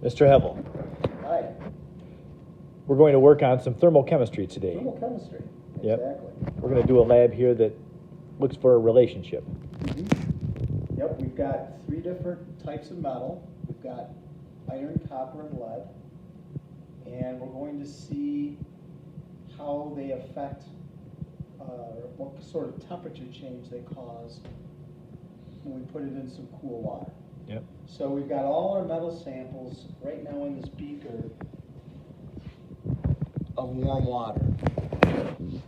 Mr. Hevel, Hi, we're going to work on some thermochemistry today. thermochemistry. Yep. Exactly. We're going to do a lab here that looks for a relationship. Yep, we've got three different types of metal. We've got iron, copper, and lead. And we're going to see how they affect, what sort of temperature change they cause when we put it in some cool water. Yep. So we've got all our metal samples right now in this beaker of warm water.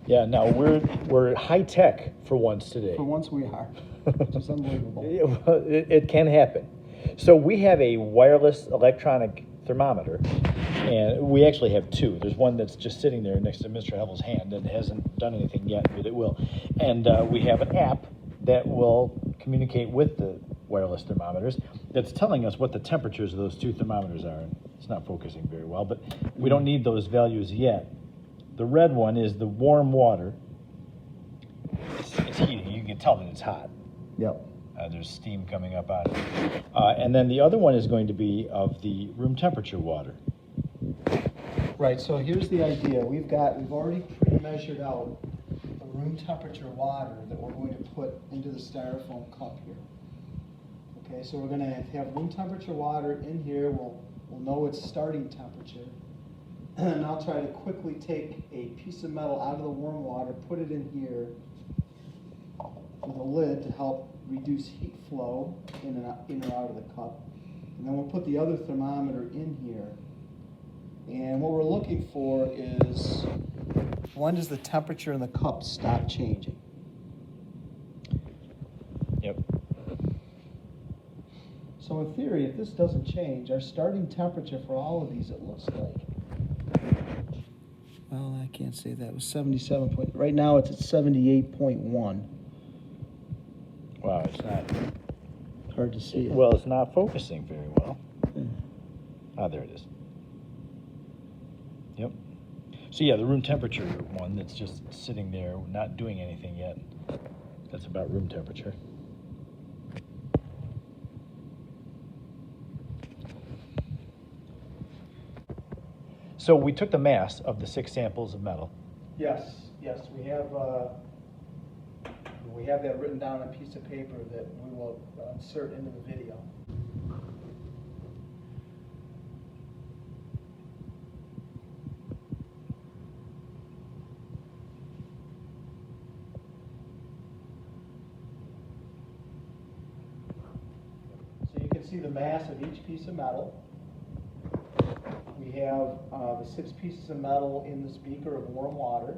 Yeah, now we're high tech for once today. For once we are, which is unbelievable. Yeah, well, it can happen. So we have a wireless electronic thermometer, and we actually have two. There's one that's just sitting there next to Mr. Hevel's hand and hasn't done anything yet, but it will. And we have an app that will communicate with the wireless thermometers that's telling us what the temperatures of those two thermometers are. It's not focusing very well, but we don't need those values yet. The red one is the warm water. It's heating. You can tell that it's hot. Yep. There's steam coming up out of it. And then the other one is going to be of the room temperature water. Right, so here's the idea. We've already pre-measured out the room temperature water that we're going to put into the styrofoam cup here. Okay, so we're going to have room temperature water in here. We'll know its starting temperature. And I'll try to quickly take a piece of metal out of the warm water, put it in here with a lid to help reduce heat flow in or out of the cup. And then we'll put the other thermometer in here. And what we're looking for is, when does the temperature in the cup stop changing? Yep. So in theory, if this doesn't change, our starting temperature for all of these, it looks like, well, I can't say that. It was 77 point. Right now it's at 78.1. Wow, it's not. Hard to see it. Well, it's not focusing very well. Ah, there it is. Yep. So yeah, the room temperature one that's just sitting there, not doing anything yet. That's about room temperature. So we took the mass of the 6 samples of metal. Yes, we have that written down on a piece of paper that we will insert into the video. So you can see the mass of each piece of metal. We have the 6 pieces of metal in this beaker of warm water,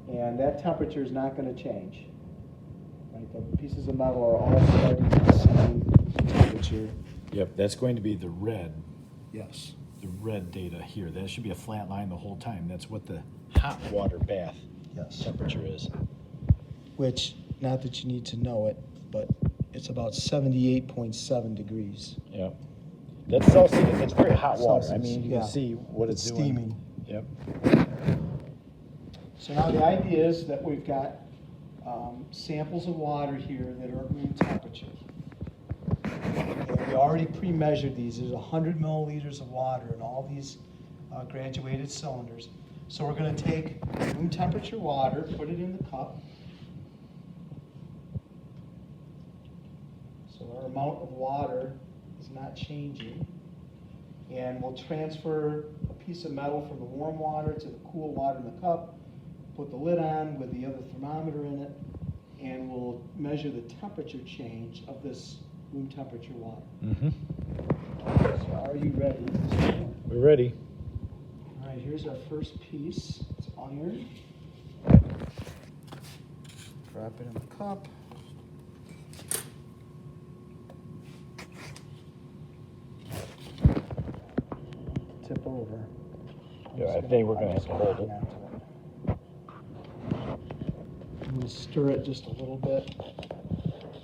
and that temperature is not going to change. Right? The pieces of metal are all starting at the same temperature. Yep, that's going to be the red. Yes. The red data here. That should be a flat line the whole time. That's what the hot water bath temperature is. Which, not that you need to know it, but it's about 78.7 degrees. Yep. That's Celsius. It's very hot water. Celsius, I mean, you yeah. can see what it's doing. Steaming. Yep. So now the idea is that we've got samples of water here that are at room temperature. And we already pre-measured these. There's 100 milliliters of water in all these graduated cylinders. So we're going to take room temperature water, put it in the cup. So our amount of water is not changing. And we'll transfer a piece of metal from the warm water to the cool water in the cup, put the lid on with the other thermometer in it, and we'll measure the temperature change of this room temperature water. Mm-hmm. So are you ready? We're ready. All right, here's our first piece. It's iron. Drop it in the cup. Tip over. Yeah, I think we're going to have to hold it. I'm going to stir it just a little bit,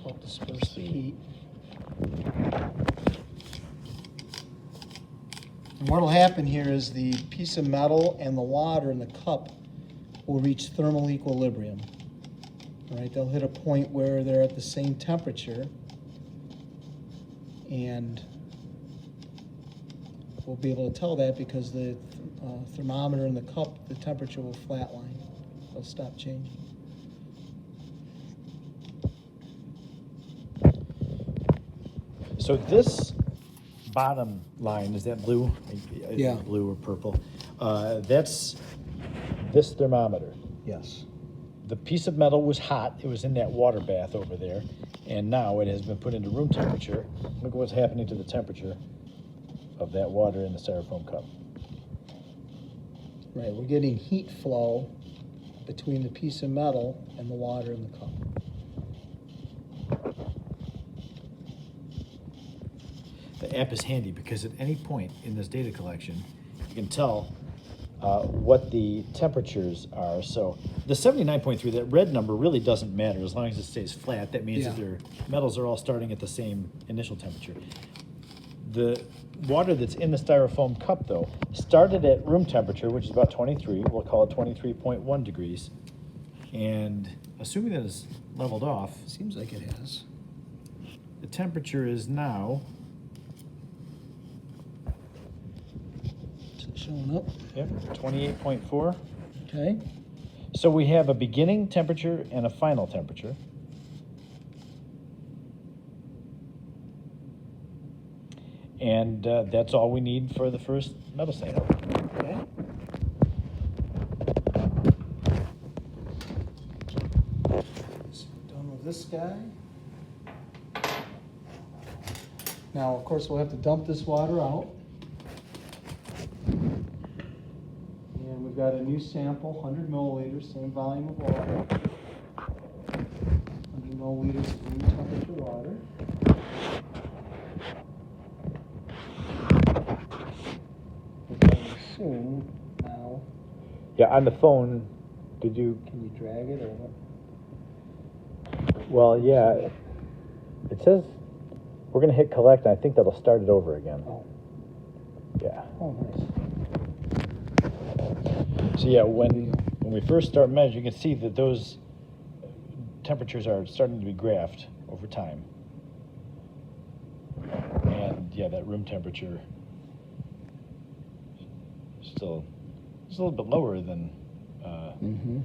help disperse the heat. And what will happen here is the piece of metal and the water in the cup will reach thermal equilibrium. All right, they'll hit a point where they're at the same temperature, and we'll be able to tell that because the thermometer in the cup, the temperature will flatline. It'll stop changing. So this bottom line, is that blue? Yeah. Blue or purple? That's this thermometer. Yes. The piece of metal was hot. It was in that water bath over there. And now it has been put into room temperature. Look at what's happening to the temperature of that water in the styrofoam cup. Right, we're getting heat flow between the piece of metal and the water in the cup. The app is handy because at any point in this data collection, you can tell what the temperatures are. So the 79.3, that red number really doesn't matter as long as it stays flat. That means that Yeah. their metals are all starting at the same initial temperature. The water that's in the styrofoam cup, though, started at room temperature, which is about 23. We'll call it 23.1 degrees. And assuming that it's leveled off, Seems like it has. the temperature is now, Is it showing up? 28.4. Okay. So we have a beginning temperature and a final temperature. And that's all we need for the first metal sample. Okay. So done with this guy. Now, of course, we'll have to dump this water out. And we've got a new sample, 100 milliliters, same volume of water. 100 milliliters of room temperature water. Which I assume now, Yeah, on the phone, did you? can you drag it or what? Well, yeah. It says we're going to hit collect, and I think that'll start it over again. Oh, Yeah. oh, nice. So yeah, when we first start measuring, you can see that those temperatures are starting to be graphed over time. And yeah, that room temperature still it's a little bit lower than Mm-hmm.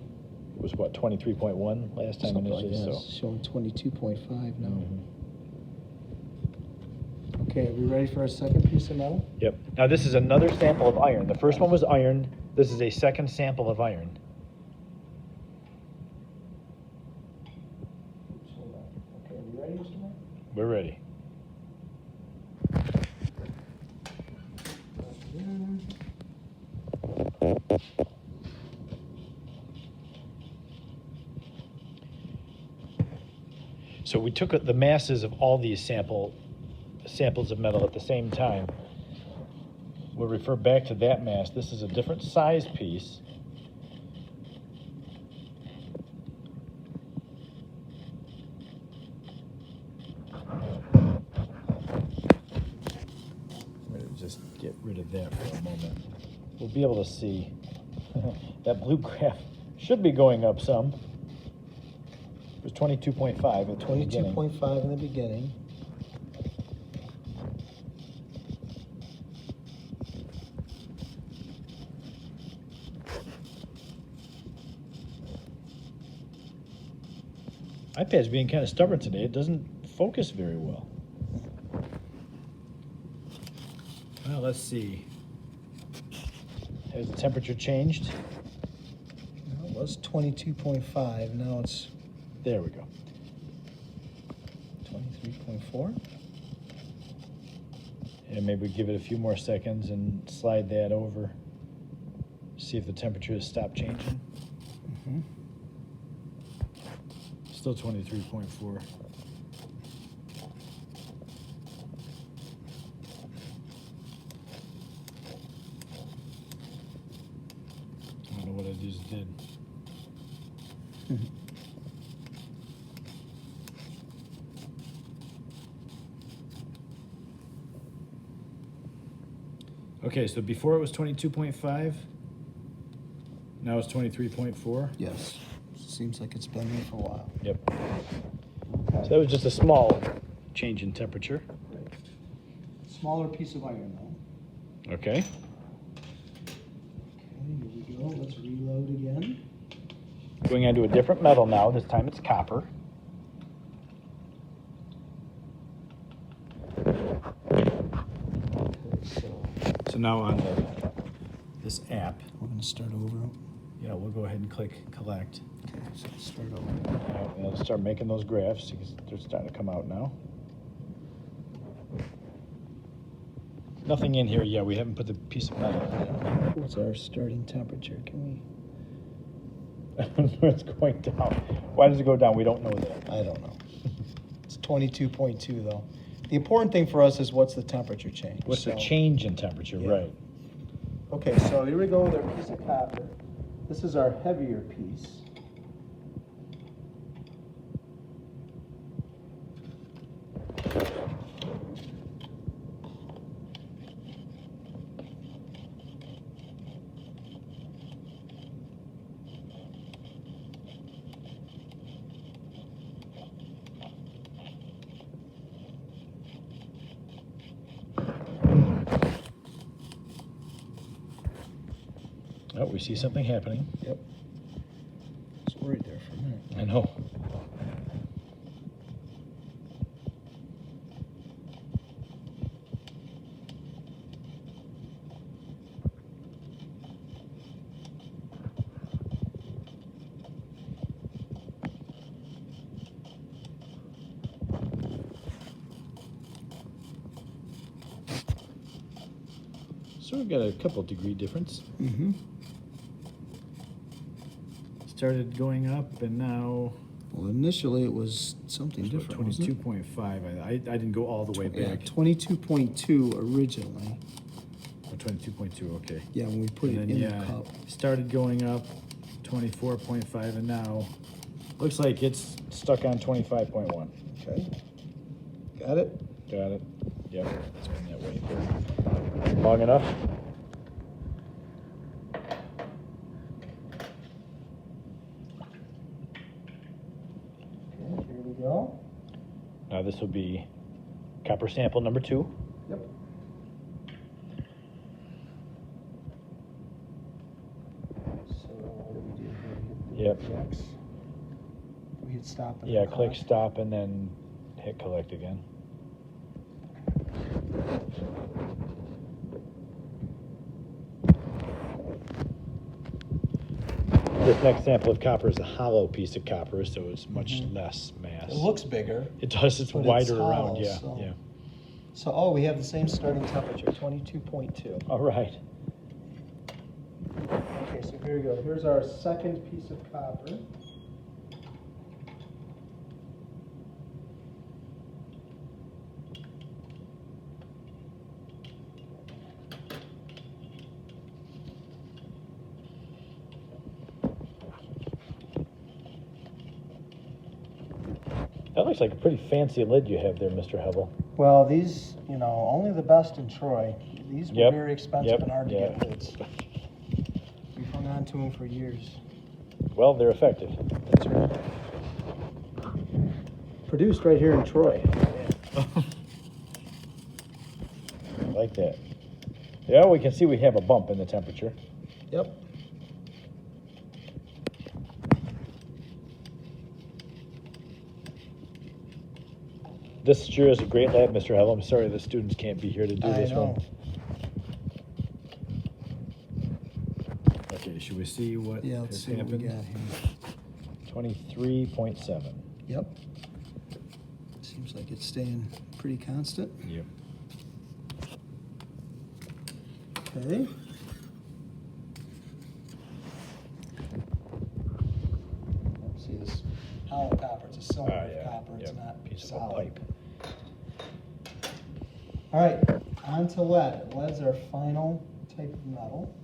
it was what 23.1 last time Something like initially. that. So It's showing 22.5 now. Mhm. Okay, are we ready for our second piece of metal? Yep. Now this is another sample of iron. The first one was iron. This is a second sample of iron. Oops, hold on. Okay, are we ready, Mr. Moore? We're ready. So we took the masses of all these samples of metal at the same time. We'll refer back to that mass. This is a different size piece. I'm going to just get rid of that for a moment. We'll be able to see that blue graph should be going up some. It was 22.5 at the beginning. 22.5 in the beginning. iPad's being kind of stubborn today. It doesn't focus very well. Well, let's see. Has the temperature changed? No, it was 22.5, now it's There we go. 23.4. And maybe give it a few more seconds and slide that over. See if the temperature has stopped changing. Mm-hmm. Still 23.4. I don't know what I just did. Okay, so before it was 22.5, now it's 23.4. Yes. Seems like it's been there for a while. Yep. So that was just a small change in temperature. Smaller piece of iron though. Okay. Okay, here we go. Let's reload again. Going on to a different metal now. This time it's copper. So now on this app, We're gonna start over. yeah, we'll go ahead and click collect. Okay, so let's start over. And it'll start making those graphs because they're starting to come out now. Nothing in here yet. We haven't put the piece of metal in yet. What's our starting temperature? Can we? It's going down. Why does it go down? We don't know that. I don't know. It's 22.2 though. The important thing for us is what's the temperature change. What's the So- change in temperature? Yeah. Right. Okay, so here we go with our piece of copper. This is our heavier piece. Oh, we see something happening. Yep. I was worried there for a minute. I know. So we've got a couple degree difference. Mm-hmm. Started going up and now Well, initially it was something different, wasn't it? 22.5. I didn't go all the way Yeah, back. 22.2 originally. Oh, 22.2, okay. Yeah, when we put And it then, in yeah, the cup. started going up 24.5 and now looks like it's stuck on 25.1. Okay. Got it? Got it. Yep, it's been that way for long enough. Okay, here we go. Now this will be copper sample number 2. Yep. So what do we do here? Yep. X. We hit stop. and Yeah, then click collect. stop and then hit collect again. This next sample of copper is a hollow piece of copper, so it's much Mhm. less mass. It looks bigger. It does. It's but wider it's around. hollow, Yeah. so- Yeah. So, oh, we have the same starting temperature, 22.2. All right. Okay, so here we go. Here's our second piece of copper. That looks like a pretty fancy lid you have there, Mr. Hevel. Well, these, only the best in Troy. These were Yep, very expensive yep, and hard to yeah. get lids. We've hung on to them for years. Well, they're effective. That's right. Produced right here in Troy. I like that. Yeah, we can see we have a bump in the temperature. Yep. This sure is a great lab, Mr. Hevel. I'm sorry the students can't be here to do I this know. one. Okay, should we see what Yeah, let's has see what we happened? got here. 23.7. Yep. Seems like it's staying pretty constant. Yep. Okay. Let's see this hollow copper. It's a cylinder of copper. It's Yep. not Piece of a solid. pipe. All right, on to lead. Lead's our final type of metal.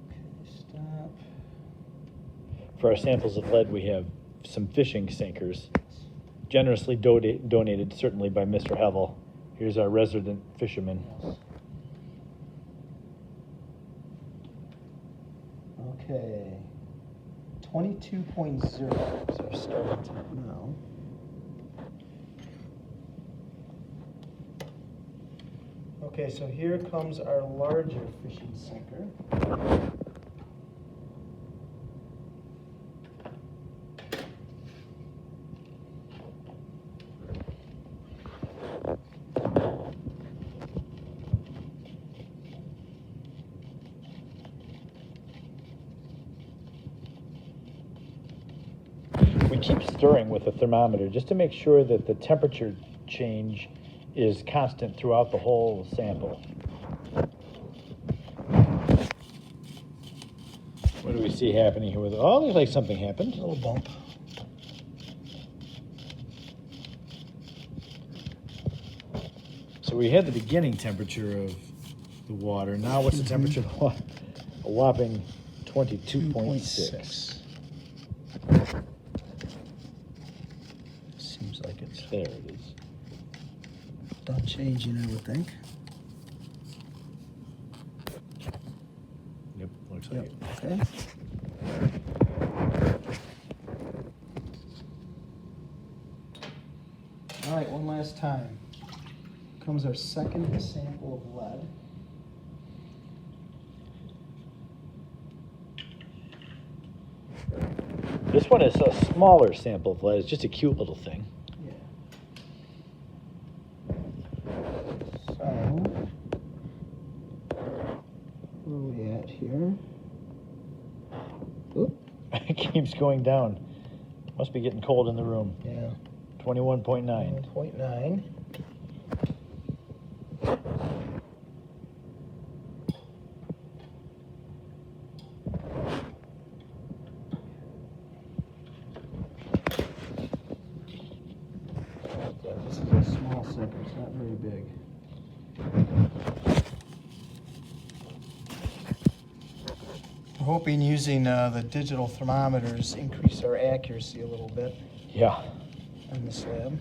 Okay, stop. For our samples of lead, we have some fishing sinkers, generously donated certainly by Mr. Hevel. Here's our resident fisherman. Yes. Okay. 22.0 is our starting temp now. Okay, so here comes our larger fishing sinker. We keep stirring with the thermometer just to make sure that the temperature change is constant throughout the whole sample. What do we see happening here with it? Oh, looks like something happened. A little bump. So we had the beginning temperature of the water. Now what's the temperature of the water? A whopping 22.6. Seems like it's There it is. done changing, I would think. Yep, looks like it. Okay. All right, one last time. Comes our second sample of lead. This one is a smaller sample of lead. It's just a cute little thing. Yeah. So, where are we at here? Oop. It keeps going down. Must be getting cold in the room. Yeah. 21.9. 9.9. This is a small sinker, it's not very big. We're hoping using the digital thermometers increase our accuracy a little bit Yeah. on this lab.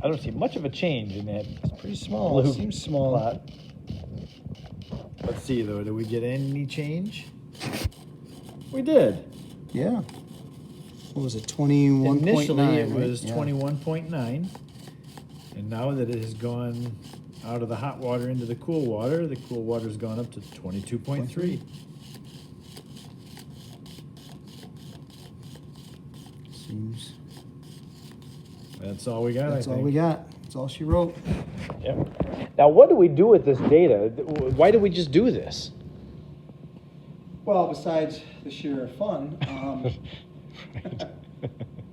I don't see much of a change in that. It's pretty small. Blue It seems small. plot. Let's see though. Do we get any change? We did. Yeah. What was it, 21.9? Initially, it right? was Yeah. 21.9, and now that it has gone out of the hot water into the cool water's gone up to 22.3. Seems. That's all we got. That's I all think. we got. That's all she wrote. Yep. Now, what do we do with this data? Why do we just do this? Well, besides the sheer fun,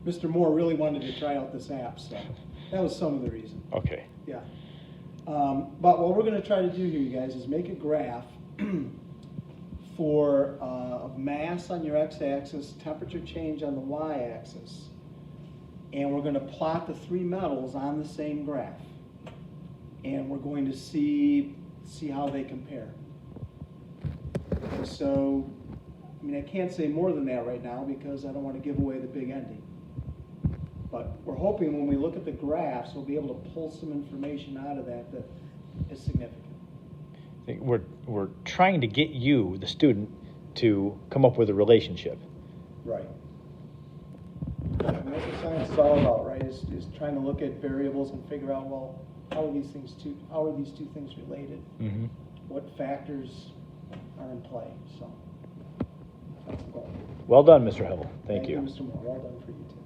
Mr. Moore really wanted to try out this app, so that was some of the reason. Okay. Yeah. But what we're going to try to do here, you guys, is make a graph for mass on your x-axis, temperature change on the y-axis, and we're going to plot the three metals on the same graph, and we're going to see how they compare. So, I mean, I can't say more than that right now because I don't want to give away the big ending. But we're hoping when we look at the graphs, we'll be able to pull some information out of that that is significant. I think we're trying to get you, the student, to come up with a relationship. Right. And that's what science is all about, right? Is trying to look at variables and figure out, well, how are these two things related? Mm-hmm. What factors are in play? So that's the goal. Well done, Mr. Hubble. Thank you. Mr. Moore. Well done for you too.